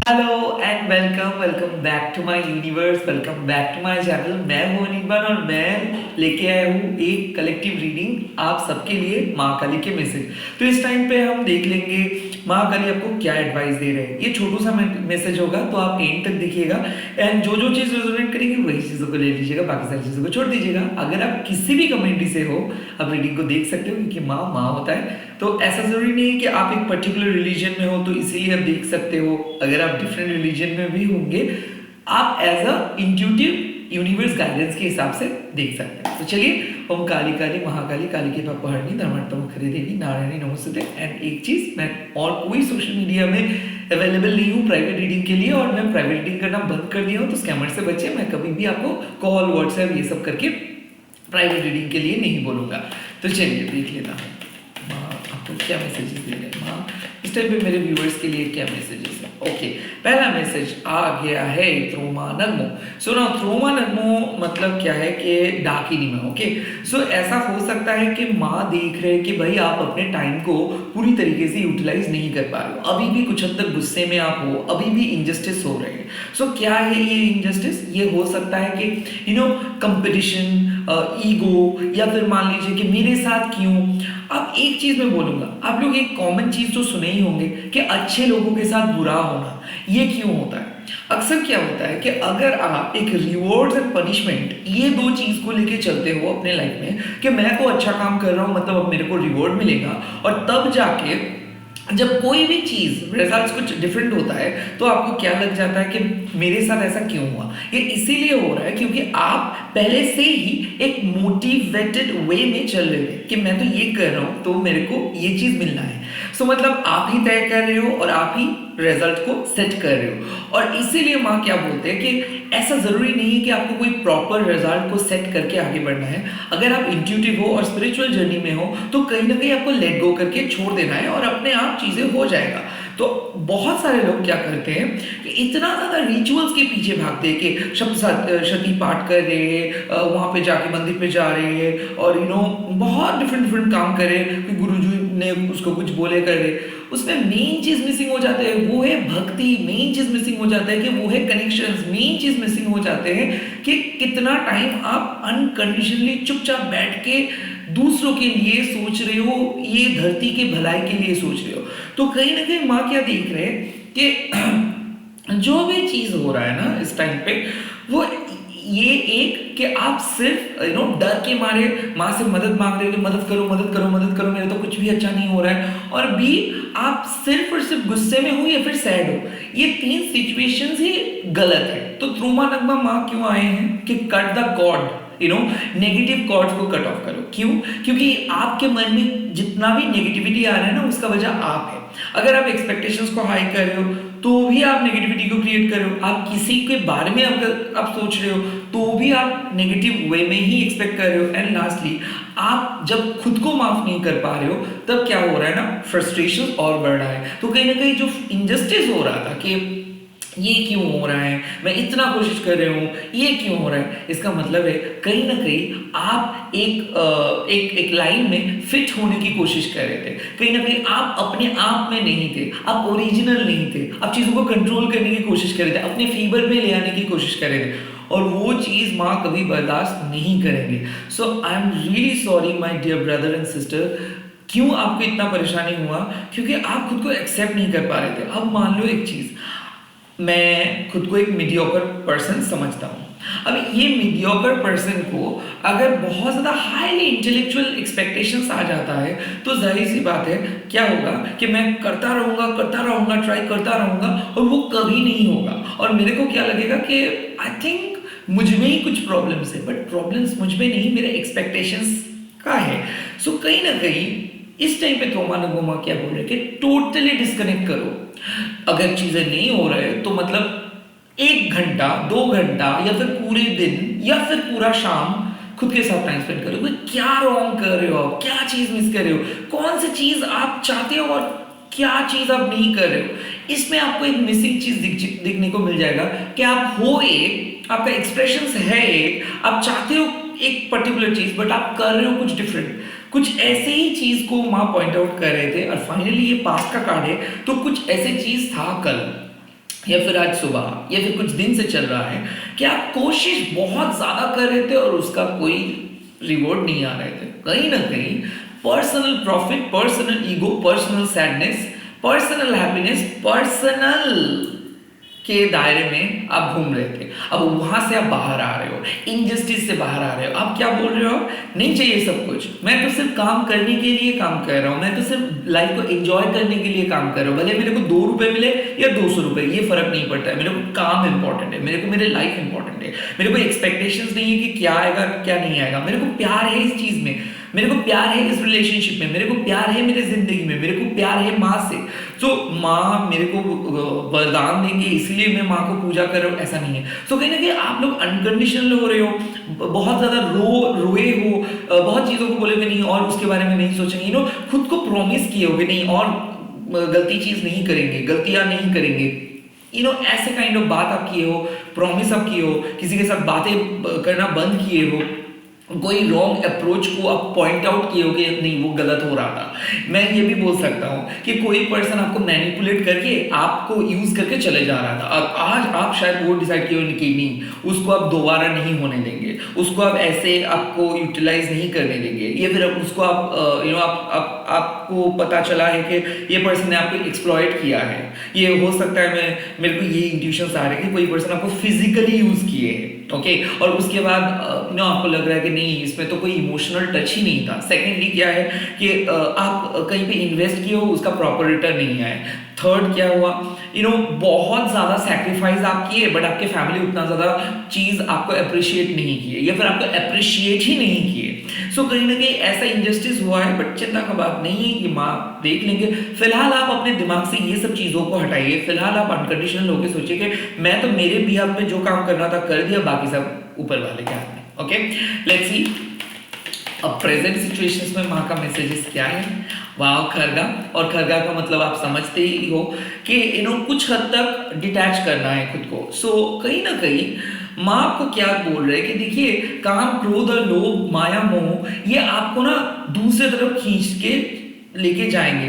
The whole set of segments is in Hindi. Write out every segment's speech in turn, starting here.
Hello and welcome welcome back to my universe, welcome back to my channel. मैं हूं अनिर्बान और मैं लेके आया हूं एक कलेक्टिव रीडिंग आप सबके लिए, माँ काली के मैसेज। तो इस टाइम पे हम देख लेंगे माँ काली आपको क्या एडवाइस दे रहे हैं। ये छोटू सा मैसेज होगा, तो आप एंड तक देखिएगा एंड जो जो चीज़ रेजोनेट करेंगे वही चीज़ों को ले लीजिएगा, बाकी सारी चीज़ों को छोड़ दीजिएगा। अगर आप किसी भी कम्युनिटी से हो, आप रीडिंग को देख सकते हो, क्योंकि माँ माँ होता है। तो ऐसा ज़रूरी नहीं है कि आप एक पर्टिकुलर रिलीजन में हो तो इसीलिए आप देख सकते हो। अगर आप डिफरेंट रिलीजन में भी होंगे, आप as a intuitive universe guidance के हिसाब से देख सकते हैं। तो चलिए, ओम काली काली महाकाली काली के पापहरणी धर्मात्म खरी देवी नारायणी नमस्ते। एंड एक चीज़, मैं और कोई सोशल मीडिया में अवेलेबल नहीं हूँ प्राइवेट रीडिंग के लिए, और मैं प्राइवेट रीडिंग करना बंद कर दिया हूँ। तो स्कैमर से बचे। मैं कभी भी आपको कॉल व्हाट्सएप ये सब करके प्राइवेट रीडिंग के लिए नहीं बोलूँगा। तो चलिए देख लेता हूँ माँ आपको क्या मैसेजेस दे रहे हैं। माँ इस टाइम पे मेरे व्यूअर्स के लिए क्या मैसेजेस है। ओके, पहला मैसेज आ गया है थ्रोमा नगमो। सो ना, थ्रोमा नगमो मतलब क्या है कि डाकिनी में। ओके, सो ऐसा हो सकता है कि माँ देख रहे हैं कि भाई आप अपने टाइम को पूरी तरीके से यूटिलाइज नहीं कर पा रहे हो, अभी भी कुछ हद तक गुस्से में आप हो, अभी भी इंजस्टिस हो रहे हैं। सो क्या है ये इंजस्टिस? ये हो सकता है कि कंपटीशन, ईगो, या फिर मान लीजिए कि मेरे साथ क्यों। अब एक चीज मैं बोलूंगा, आप लोग एक कॉमन चीज तो सुने ही होंगे कि अच्छे लोगों के साथ बुरा होना। ये क्यों होता है? अक्सर क्या होता है कि अगर आप एक रिवॉर्ड्स एंड पनिशमेंट, ये दो चीज को लेके चलते हो अपने लाइफ में कि मैं तो अच्छा काम कर रहा हूं, मतलब अब मेरे को रिवॉर्ड मिलेगा, और तब जाके जब कोई भी चीज रिजल्ट्स कुछ डिफरेंट होता है तो आपको क्या लग जाता है कि मेरे साथ ऐसा क्यों हुआ। ये इसीलिए हो रहा है क्योंकि आप पहले से ही एक मोटिवेटेड वे में चल रहे थे कि मैं तो ये कर रहा हूं तो मेरे को ये चीज मिलना है। सो मतलब आप ही तय कर रहे हो और आप ही रिजल्ट को सेट कर रहे हो। और इसीलिए माँ क्या बोलते हैं कि ऐसा जरूरी नहीं है कि आपको कोई प्रॉपर रिजल्ट को सेट करके आगे बढ़ना है। अगर आप इंट्यूटिव हो और स्पिरिचुअल जर्नी में हो तो कहीं ना कहीं आपको लेट गो करके छोड़ देना है और अपने आप चीजें हो जाएगा। तो बहुत सारे लोग क्या करते हैं कि इतना ज्यादा रिचुअल्स के पीछे भागते हैं कि शती पाठ कर रहे हैं, वहां पे जाके मंदिर पे जा रहे हैं, और बहुत डिफरेंट डिफरेंट काम कर रहे हैं कि गुरुजी ने उसको कुछ बोले कर रहे। उसमें मेन चीज मिसिंग हो जाते हैं, वो है भक्ति। मेन चीज मिसिंग हो जाता है कि वो है कनेक्शंस। मेन चीज मिसिंग हो जाते हैं कि कितना टाइम आप अनकंडीशनली चुपचाप बैठ के दूसरों के लिए सोच रहे हो, ये धरती के भलाई के लिए सोच रहे हो। तो कहीं ना कहीं माँ क्या देख रहे हैं कि जो भी चीज हो रहा है ना इस टाइम पे, वो ये एक कि आप सिर्फ डर के मारे माँ से मदद मांग रहे हो कि मदद करो मदद करो मदद करो, मेरा तो कुछ भी अच्छा नहीं हो रहा है, और बी आप सिर्फ और सिर्फ गुस्से में हो या फिर सैड हो। ये तीन सिचुएशंस ही गलत है। तो त्रुमा नगमा माँ क्यों आए हैं कि cut the cord, negative cords को कट ऑफ करो। क्यों? क्योंकि आपके मन में जितना भी नेगेटिविटी आ रहा है ना, उसका वजह आप है। अगर आप एक्सपेक्टेशंस को हाई कर रहे हो तो भी आप नेगेटिविटी को क्रिएट कर रहे हो। आप किसी के बारे में अगर आप सोच रहे हो तो भी आप नेगेटिव वे में ही एक्सपेक्ट कर रहे हो। एंड लास्टली, आप जब खुद को माफ नहीं कर पा रहे हो तब क्या हो रहा है ना, फ्रस्ट्रेशन और बढ़ रहा है। तो कहीं ना कहीं जो इंजस्टिस हो रहा था कि ये क्यों हो रहा है, मैं इतना कोशिश कर रही हूँ, ये क्यों हो रहा है, इसका मतलब है कहीं ना कहीं आप एक लाइन में फिट होने की कोशिश कर रहे थे। कहीं ना कहीं आप अपने आप में नहीं थे, आप ओरिजिनल नहीं थे, आप चीज़ों को कंट्रोल करने की कोशिश कर रहे थे, अपने फीवर में ले आने की कोशिश कर रहे थे, और वो चीज़ माँ कभी बर्दाश्त नहीं करेंगे। So I am really sorry my dear brother and sister. क्यों आपको इतना परेशानी हुआ? क्योंकि आप खुद को एक्सेप्ट नहीं कर पा रहे थे। अब मान लो एक चीज़, मैं खुद को एक मीडियोकर पर्सन समझता हूँ। अब ये मीडियोकर पर्सन को अगर बहुत ज़्यादा हाईली इंटेलेक्चुअल एक्सपेक्टेशंस आ जाता है तो जाहिर सी बात है क्या होगा कि मैं करता रहूँगा, ट्राई करता रहूँगा, और वो कभी नहीं होगा। और मेरे को क्या लगेगा कि आई थिंक मुझ में ही कुछ प्रॉब्लम्स है, बट प्रॉब्लम्स मुझ में नहीं, मेरे एक्सपेक्टेशंस का है। सो कहीं ना कहीं इस टाइम पे थोमा नगोमा क्या बोल रहे हैं कि टोटली डिस्कनेक्ट करो। अगर चीजें नहीं हो रहे तो मतलब 1 घंटा 2 घंटा या फिर पूरे दिन या फिर पूरा शाम खुद के साथ टाइम स्पेंड करो। क्या रॉन्ग कर रहे हो आप, क्या चीज मिस कर रहे हो, कौन सी चीज आप चाहते हो और क्या चीज आप नहीं कर रहे हो। इसमें आपको एक मिसिंग चीज दिखने को मिल जाएगा कि आप हो एक, आपका एक्सप्रेशन है एक, आप चाहते हो एक पर्टिकुलर चीज बट आप कर रहे हो कुछ डिफरेंट। कुछ ऐसे ही चीज को माँ पॉइंट आउट कर रहे थे, और फाइनली ये पास्ट का कार्ड है तो कुछ ऐसे चीज था कल। या फिर आज सुबह या फिर कुछ दिन से चल रहा है कि आप कोशिश बहुत ज़्यादा कर रहे थे और उसका कोई रिवॉर्ड नहीं आ रहे थे, कहीं ना कहीं personal profit, personal ego, personal sadness, personal happiness, personal के दायरे में आप घूम रहे थे। अब वहां से आप बाहर आ रहे हो, इनजस्टिस से बाहर आ रहे हो। आप क्या बोल रहे हो? नहीं चाहिए सब कुछ, मैं तो सिर्फ काम करने के लिए काम कर रहा हूँ, मैं तो सिर्फ लाइफ को एंजॉय करने के लिए काम कर रहा हूँ। भले मेरे को 2 रुपए मिले या 200 रुपए, ये फर्क नहीं पड़ता है। मेरे को काम इंपॉर्टेंट है, मेरे को मेरे लाइफ इंपॉर्टेंट है। मेरे को एक्सपेक्टेशंस नहीं है कि क्या आएगा क्या नहीं आएगा। मेरे को प्यार है इस चीज में, मेरे को प्यार है इस रिलेशनशिप में, मेरे को प्यार है मेरे जिंदगी में, मेरे को प्यार है माँ से। तो माँ मेरे को वरदान देंगे इसलिए मैं माँ को पूजा कर रहा हूँ, ऐसा नहीं है। तो कहीं ना कहीं आप लोग अनकंडीशनल हो रहे हो, बहुत ज्यादा रोए हो, बहुत चीजों को बोलोगे नहीं और उसके बारे में नहीं सोचेंगे, खुद को प्रॉमिस किए होगे नहीं और गलती चीज नहीं करेंगे, गलतियां नहीं करेंगे, ऐसे काइंड ऑफ बात आप किए हो, प्रॉमिस आप किए हो, किसी के साथ बातें करना बंद किए हो, कोई रॉन्ग अप्रोच को आप पॉइंट आउट किए हो कि नहीं वो गलत हो रहा था। मैं ये भी बोल सकता हूँ कि कोई पर्सन आपको मैनिपुलेट करके आपको यूज करके चले जा रहा था, अब आज आप शायद वो डिसाइड किए कि नहीं उसको आप दोबारा नहीं होने देंगे, उसको आप ऐसे आपको यूटिलाइज नहीं करने देंगे, या फिर उसको आप आपको पता चला है कि ये पर्सन ने आपको एक्सप्लॉइट किया है। ये हो सकता है, मेरे को ये इंट्यूशंस आ रहे हैं कि कोई पर्सन आपको फिजिकली यूज किए है, ओके, और उसके बाद आपको लग रहा है कि नहीं इसमें तो कोई इमोशनल टच ही नहीं था। सेकेंडली क्या है कि आप कहीं पे इन्वेस्ट किए हो, उसका प्रॉपर रिटर्न नहीं आया। थर्ड क्या हुआ, बहुत ज्यादा सैक्रिफाइस आप किए बट आपके फैमिली उतना ज्यादा चीज आपको अप्रिशिएट नहीं किए या फिर आपको अप्रिशिएट ही नहीं किए। सो कहीं ना कहीं ऐसा इंजस्टिस हुआ है, बट चिंता का बात नहीं है, ये माँ देख लेंगे। फिलहाल आप अपने दिमाग से ये सब चीजों को हटाइए, फिलहाल आप अनकंडीशनल होकर सोचिए कि मैं तो मेरे बिहाफ में जो काम करना था कर दिया, बाकी सब ऊपर वाले के हाथ में। ओके, लेट्स सी अब प्रेजेंट सिचुएशंस में माँ का मैसेजेस क्या है। वाह खरगा, और खरगा का मतलब आप समझते ही हो कि कुछ हद तक डिटैच करना है खुद को। सो कहीं ना कहीं माँ आपको क्या बोल रहे हैं कि देखिए काम, क्रोध और लोभ, माया, मोह ये आपको ना दूसरे तरफ खींच के लेके जाएंगे,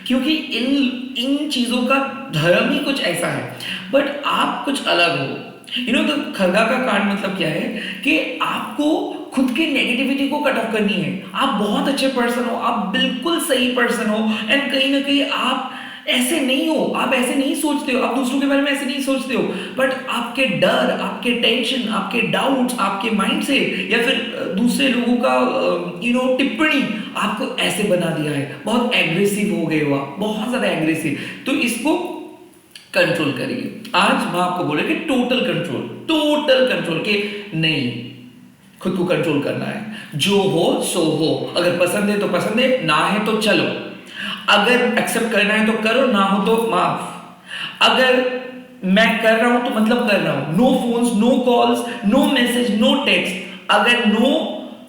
क्योंकि इन चीजों का धर्म ही कुछ ऐसा है, बट आप कुछ अलग हो। तो खरगा का कार्ड मतलब क्या है कि आपको खुद की नेगेटिविटी को कट ऑफ करनी है। आप बहुत अच्छे पर्सन हो, आप बिल्कुल सही पर्सन हो, एंड कहीं ना कहीं आप ऐसे नहीं हो, आप ऐसे नहीं सोचते हो, आप दूसरों के बारे में ऐसे नहीं सोचते हो, बट आपके डर, आपके टेंशन, आपके डाउट्स, आपके माइंड से या फिर दूसरे लोगों का टिप्पणी आपको ऐसे बना दिया है। बहुत एग्रेसिव हो गए हो आप, बहुत ज्यादा एग्रेसिव। तो इसको कंट्रोल करिए। आज मैं आपको बोले कि टोटल कंट्रोल के नहीं, खुद को कंट्रोल करना है। जो हो सो हो, अगर पसंद है तो पसंद है, ना है तो चलो, अगर एक्सेप्ट करना है तो करो, ना हो तो माफ। अगर मैं कर रहा हूं तो मतलब कर रहा हूं। No phones, no calls, no message, no text. अगर नो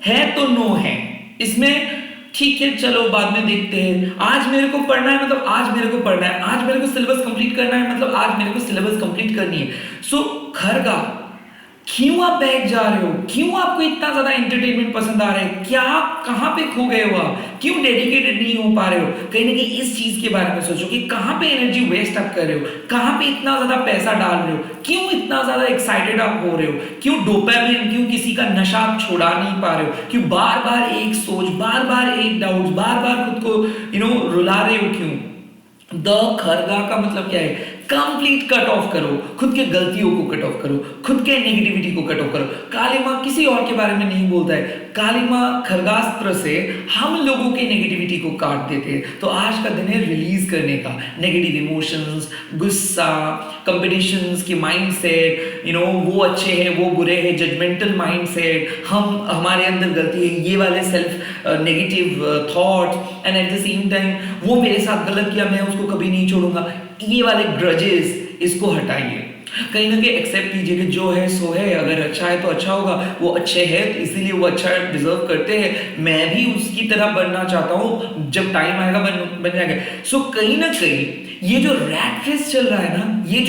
है तो नो है, इसमें ठीक है चलो बाद में देखते हैं। आज मेरे को पढ़ना है मतलब आज मेरे को पढ़ना है, आज मेरे को सिलेबस कंप्लीट करना है मतलब आज मेरे को सिलेबस कंप्लीट करनी है। सो खरगा, क्यों आप बैठ जा रहे हो? क्यों आपको इतना ज्यादा एंटरटेनमेंट पसंद आ रहा है? क्या कहां पे खो गए हो आप? क्यों डेडिकेटेड नहीं हो पा रहे हो? कहीं ना कहीं इस चीज के बारे में सोचो कि कहां पे एनर्जी वेस्ट आप कर रहे हो, कहां पे इतना ज्यादा पैसा डाल रहे हो, क्यों इतना ज्यादा एक्साइटेड आप हो रहे हो, क्यों डोपामिन, क्यों किसी का नशा आप छुड़ा नहीं पा रहे हो, क्यों बार बार एक सोच, बार बार एक डाउट, बार बार खुद को रुला रहे हो, क्यों? द खरगा का मतलब क्या है? कंप्लीट कट ऑफ करो, खुद के गलतियों को कट ऑफ करो, खुद के नेगेटिविटी को कट ऑफ करो। काली माँ किसी और के बारे में नहीं बोलता है, काली माँ खरगास्त्र से हम लोगों की नेगेटिविटी को काट देते हैं। तो आज का दिन है रिलीज करने का, नेगेटिव इमोशंस, गुस्सा, कंपटीशंस की माइंडसेट, वो अच्छे हैं वो बुरे हैं, जजमेंटल माइंडसेट, हमारे अंदर गलती है, ये वाले self negative thoughts, and at the same time वो मेरे साथ गलत किया मैं उसको कभी नहीं छोड़ूंगा, ये वाले ग्रजेस, इसको हटाइए। कहीं ना कहीं एक्सेप्ट कीजिए कि जो है सो है, अगर अच्छा है तो अच्छा होगा, वो अच्छे हैं तो इसीलिए वो अच्छा डिजर्व करते हैं, मैं भी उसकी तरह बनना चाहता हूँ, जब टाइम आएगा बन जाएगा। सो कहीं ना कहीं ये जो रैट रेस चल रहा है ना, ये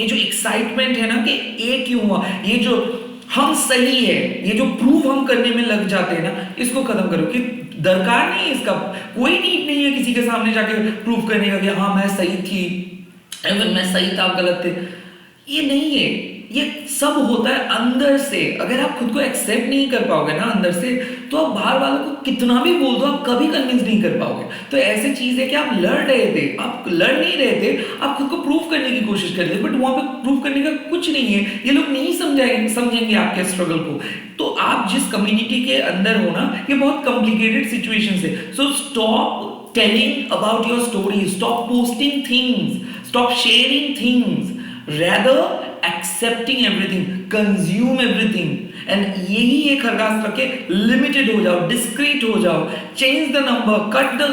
जो एक्साइटमेंट है ना कि ये क्यों हुआ, ये जो हम सही है, ये जो प्रूव हम करने में लग जाते हैं ना, इसको खत्म करो। कि दरकार नहीं है इसका, कोई नीड नहीं है किसी के सामने जाके प्रूव करने का कि हाँ मैं सही थी, इवन मैं सही था, आप गलत थे। ये नहीं है, ये सब होता है अंदर से। अगर आप खुद को एक्सेप्ट नहीं कर पाओगे ना अंदर से, तो आप बाहर वालों को कितना भी बोल दो, आप कभी कन्विंस नहीं कर पाओगे। तो ऐसी चीज है कि आप लड़ रहे थे, आप लड़ नहीं रहे थे, आप खुद को प्रूव करने की कोशिश कर रहे थे, बट वहां पे प्रूव करने का कुछ नहीं है। ये लोग नहीं समझेंगे आपके स्ट्रगल को। तो आप जिस कम्युनिटी के अंदर हो ना, ये बहुत कॉम्प्लिकेटेड सिचुएशन है। So stop telling about your story, stop posting things, stop sharing things, rather accepting everything, consume everything। and यही एक खरगास रखे, limited हो जाओ, discreet हो जाओ, change the number, cut the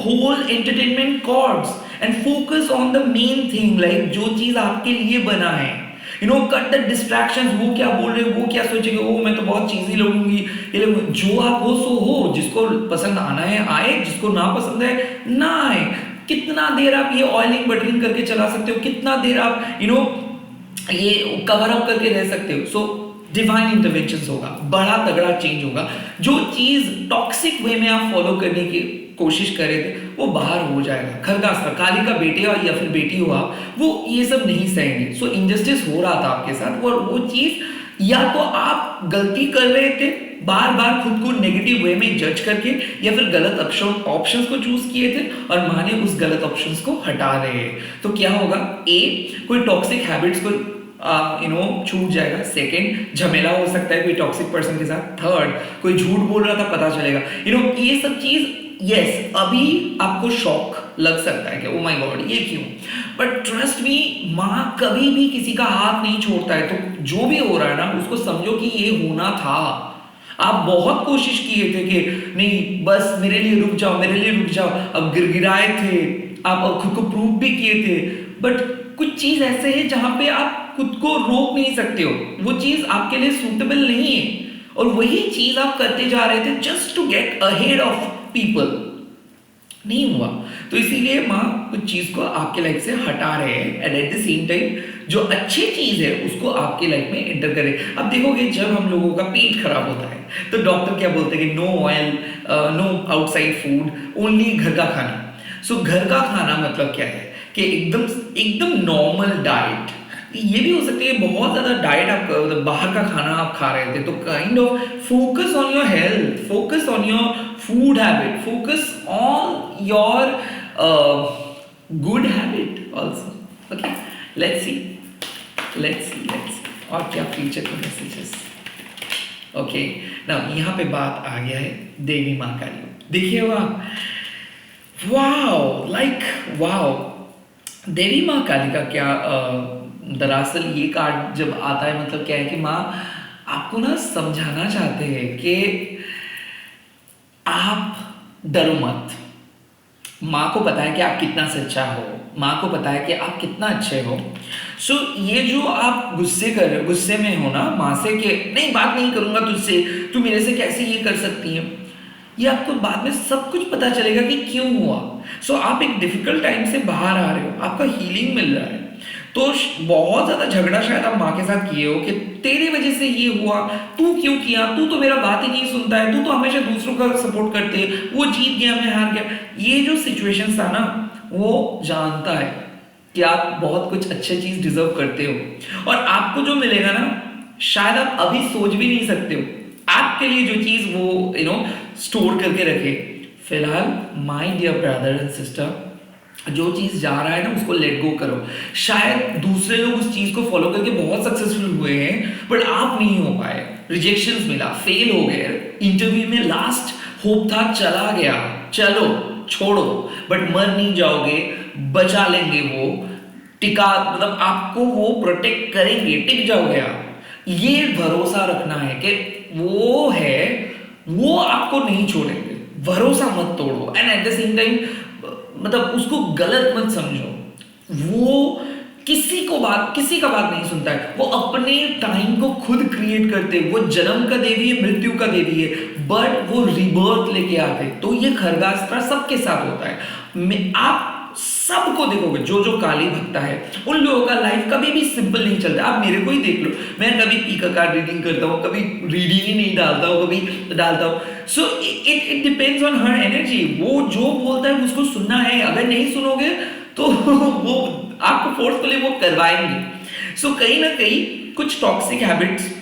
whole entertainment cords and focus on the main thing, like जो चीज आपके लिए बना है। Cut the distractions. वो क्या बोल रहे, वो क्या सोचेंगे, वो मैं तो बहुत चीजी लगूंगी, ये लोग। जो आप हो सो हो, जिसको पसंद आना है आए, जिसको ना पसंद है ना आए। कितना देर आप ये ऑयलिंग बटरिंग करके चला सकते हो, कितना देर आप ये कवर अप करके रह सकते हो। सो डिवाइन इंटरवेंशन होगा, बड़ा तगड़ा चेंज होगा। जो चीज टॉक्सिक वे में आप फॉलो करने की कोशिश कर रहे थे, वो बाहर हो जाएगा। खरगास का काली का बेटे हो या फिर बेटी हो आप, वो ये सब नहीं सहेंगे। सो इनजस्टिस हो रहा था आपके साथ, और वो चीज या तो आप गलती कर रहे थे बार बार खुद को नेगेटिव वे में जज करके, या फिर गलत ऑप्शंस को चूज किए थे और माने उस गलत ऑप्शंस को हटा रहे हैं। तो क्या होगा, कोई टॉक्सिक हैबिट्स को छूट जाएगा। सेकंड, झमेला हो सकता है कोई टॉक्सिक पर्सन के साथ। थर्ड, कोई झूठ बोल रहा था पता चलेगा। ये सब चीज यस अभी आपको शॉक लग सकता है कि ओ माय गॉड ये क्यों, बट ट्रस्ट मी, माँ कभी भी किसी का हाथ नहीं छोड़ता है। तो जो भी हो रहा है ना, उसको समझो कि ये होना था। आप बहुत कोशिश किए थे कि नहीं बस मेरे लिए रुक जाओ, मेरे लिए रुक जाओ, अब गिड़गिड़ाए थे आप, अब खुद को प्रूव भी किए थे, बट कुछ चीज ऐसे है जहां पे आप खुद को रोक नहीं सकते हो, वो चीज आपके लिए सूटेबल नहीं है, और वही चीज आप करते जा रहे थे just to get ahead of people. नहीं हुआ, तो इसीलिए माँ कुछ चीज को आपके लाइफ से हटा रहे हैं, and at the same time जो अच्छी चीज है उसको आपके लाइफ में एंटर करे। अब देखोगे, जब हम लोगों का पेट खराब होता है तो डॉक्टर क्या बोलते हैं कि no oil, no outside food, only घर का खाना। सो घर का खाना मतलब क्या है कि एकदम नॉर्मल डाइट। ये भी हो सकती है बहुत ज्यादा डाइट आप बाहर का खाना आप खा रहे थे, तो kind of focus on your health, focus on your food habit, focus on your good habit also. Okay, let's see और क्या फ्यूचर के मैसेजेस। ओके, नाउ यहाँ पे बात आ गया है देवी माँ काली। देखिए वाओ, देवी माँ काली का क्या दरअसल ये कार्ड जब आता है, मतलब क्या है कि माँ आपको ना समझाना चाहते हैं कि आप डरो मत। माँ को पता है कि आप कितना सच्चा हो, माँ को पता है कि आप कितना अच्छे हो। सो ये जो आप गुस्से कर रहे हो, गुस्से में हो ना माँ से कि नहीं बात नहीं करूंगा तुझसे, तू मेरे से कैसे ये कर सकती है, ये आपको बाद में सब कुछ पता चलेगा कि क्यों हुआ। सो आप एक डिफिकल्ट टाइम से बाहर आ रहे हो, आपका हीलिंग मिल रहा है। तो बहुत ज्यादा झगड़ा शायद आप माँ के साथ किए हो कि तेरी वजह से ये हुआ, तू क्यों किया, तू तो मेरा बात ही नहीं सुनता है, तू तो हमेशा दूसरों का सपोर्ट करते है, वो जीत गया मैं हार गया। ये जो सिचुएशन था ना, वो जानता है कि आप बहुत कुछ अच्छे चीज डिजर्व करते हो, और आपको जो मिलेगा ना शायद आप अभी सोच भी नहीं सकते हो। आपके लिए जो चीज वो स्टोर करके रखे। फिलहाल my dear brother and sister, जो चीज जा रहा है ना उसको लेट गो करो। शायद दूसरे लोग उस चीज को फॉलो करके बहुत सक्सेसफुल हुए हैं, बट आप नहीं हो पाए, रिजेक्शंस मिला, फेल हो गए, इंटरव्यू में लास्ट होप था चला गया, चलो छोड़ो, बट मर नहीं जाओगे, बचा लेंगे वो, टिका, मतलब आपको वो प्रोटेक्ट करेंगे, टिक जाओगे आप। ये भरोसा रखना है कि वो आपको नहीं छोड़ेंगे, भरोसा मत तोड़ो। And at the same time मतलब उसको गलत मत समझो, वो किसी का बात नहीं सुनता है, वो अपने टाइम को खुद क्रिएट करते, वो जन्म का देवी है, मृत्यु का देवी है, बट वो रिबर्थ लेके आते। तो ये खरगास्त्रा सबके साथ होता है। आप सबको देखोगे, जो काली भक्ता है उन लोगों का लाइफ कभी भी सिंपल नहीं चलता। आप मेरे को ही देख लो, मैं कभी पी का कार्ड रीडिंग करता हूँ, कभी रीडिंग ही नहीं डालता हूँ, कभी डालता हूँ। So it depends on her energy. वो जो बोलता है उसको सुनना है, अगर नहीं सुनोगे तो वो आपको फोर्सफुली वो करवाएंगे। सो कहीं ना कहीं कुछ टॉक्सिक हैबिट्स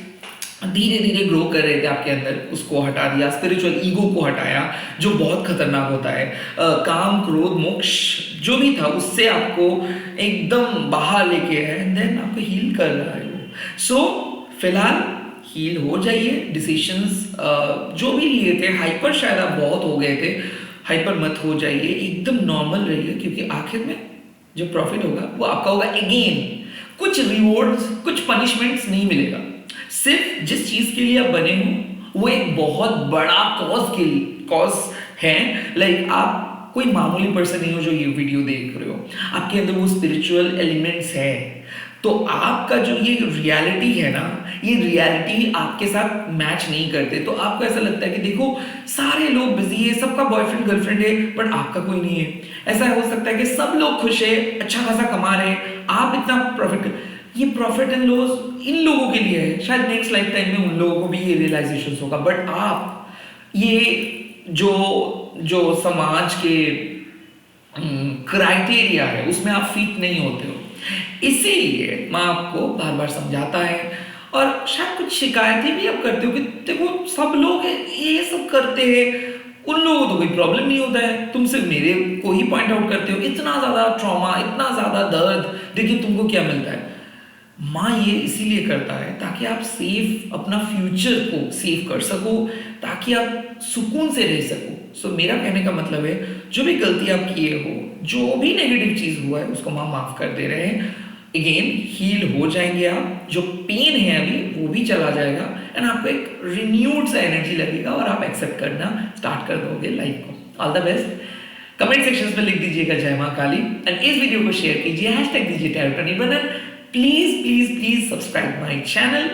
धीरे धीरे ग्रो कर रहे थे आपके अंदर, उसको हटा दिया, स्पिरिचुअल ईगो को हटाया जो बहुत खतरनाक होता है, काम क्रोध मोक्ष जो भी था उससे आपको एकदम बाहर लेके आया एंड देन आपको हील कर रहा है वो। सो फिलहाल हील हो जाइए, डिसीशंस जो भी लिए थे, हाइपर शायद आप बहुत हो गए थे, हाइपर मत हो जाइए, एकदम नॉर्मल रहिए, क्योंकि आखिर में जो प्रॉफिट होगा वो आपका होगा। अगेन कुछ रिवॉर्ड्स कुछ पनिशमेंट्स नहीं मिलेगा, सिर्फ जिस चीज के लिए आप बने हो वो एक बहुत बड़ा कॉज है। लाइक आप कोई मामूली पर्सन नहीं हो जो ये वीडियो देख रहे हो, आपके अंदर वो स्पिरिचुअल एलिमेंट्स है, तो आपका जो ये रियलिटी है ना, ये रियलिटी आपके साथ मैच नहीं करते, तो आपको ऐसा लगता है कि देखो सारे लोग बिजी है, सबका बॉयफ्रेंड गर्लफ्रेंड है, बट आपका कोई नहीं है। ऐसा हो सकता है कि सब लोग खुश है, अच्छा खासा कमा रहे हैं, आप इतना प्रॉफिट, ये प्रॉफिट एंड लॉस इन लोगों के लिए है, शायद नेक्स्ट लाइफ टाइम में उन लोगों को भी ये रियलाइजेशन होगा, बट आप ये जो समाज के क्राइटेरिया है उसमें आप फिट नहीं होते हो। इसीलिए मैं आपको बार बार समझाता है, और शायद कुछ शिकायतें भी आप करते हो कि देखो सब लोग ये सब करते हैं, उन लोगों को तो कोई प्रॉब्लम नहीं होता है, तुम सिर्फ मेरे को ही पॉइंट आउट करते हो, इतना ज्यादा ट्रॉमा, इतना ज्यादा दर्द, देखिए तुमको क्या मिलता है। माँ ये इसीलिए करता है ताकि आप सेफ अपना फ्यूचर को सेव कर सको, ताकि आप सुकून से रह सको। सो मेरा कहने का मतलब है जो भी गलती आप किए हो, जो भी नेगेटिव चीज हुआ है उसको माँ माफ कर दे रहे हैं। अगेन हील हो जाएंगे आप, जो पेन है अभी वो भी चला जाएगा एंड आपको एक रिन्यूड सा एनर्जी लगेगा और आप एक्सेप्ट करना स्टार्ट कर दोगे लाइफ को। All the best. Comment sections में लिख दीजिएगा जय माँ काली, एंड इस वीडियो को शेयर कीजिए, हैशटैग दीजिए टैरोटनीबन, please please please subscribe my channel.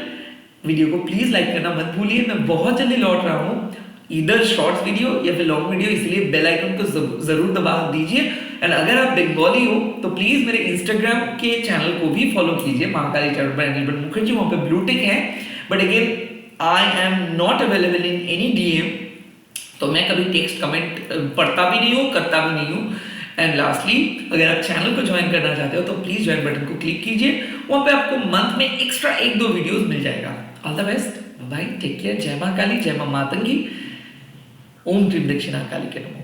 Video को प्लीज लाइक करना मत भूलिए। मैं बहुत जल्दी लौट रहा हूँ, इधर शॉर्ट्स वीडियो या फिर लॉन्ग वीडियो, इसलिए बेल आइकन को जरूर दबा दीजिए। एंड अगर आप बंगाली हो तो प्लीज मेरे इंस्टाग्राम के चैनल को भी फॉलो कीजिए, महाकाली टैरोटनीबन मुखर्जी, वहां पे ब्लू टिक है, but again I am not available in any DM, तो मैं कभी टेक्स्ट कमेंट पढ़ता भी नहीं हूँ, करता भी नहीं हूँ। एंड लास्टली अगर आप चैनल को ज्वाइन करना चाहते हो तो प्लीज ज्वाइन बटन को क्लिक कीजिए, वहां पे आपको मंथ में एक्स्ट्रा 1-2 वीडियोस मिल जाएगा। All the best, bye, take care, जय मां काली, जय मां मातंगी, ओम त्रिम दक्षिणा काली के नमः।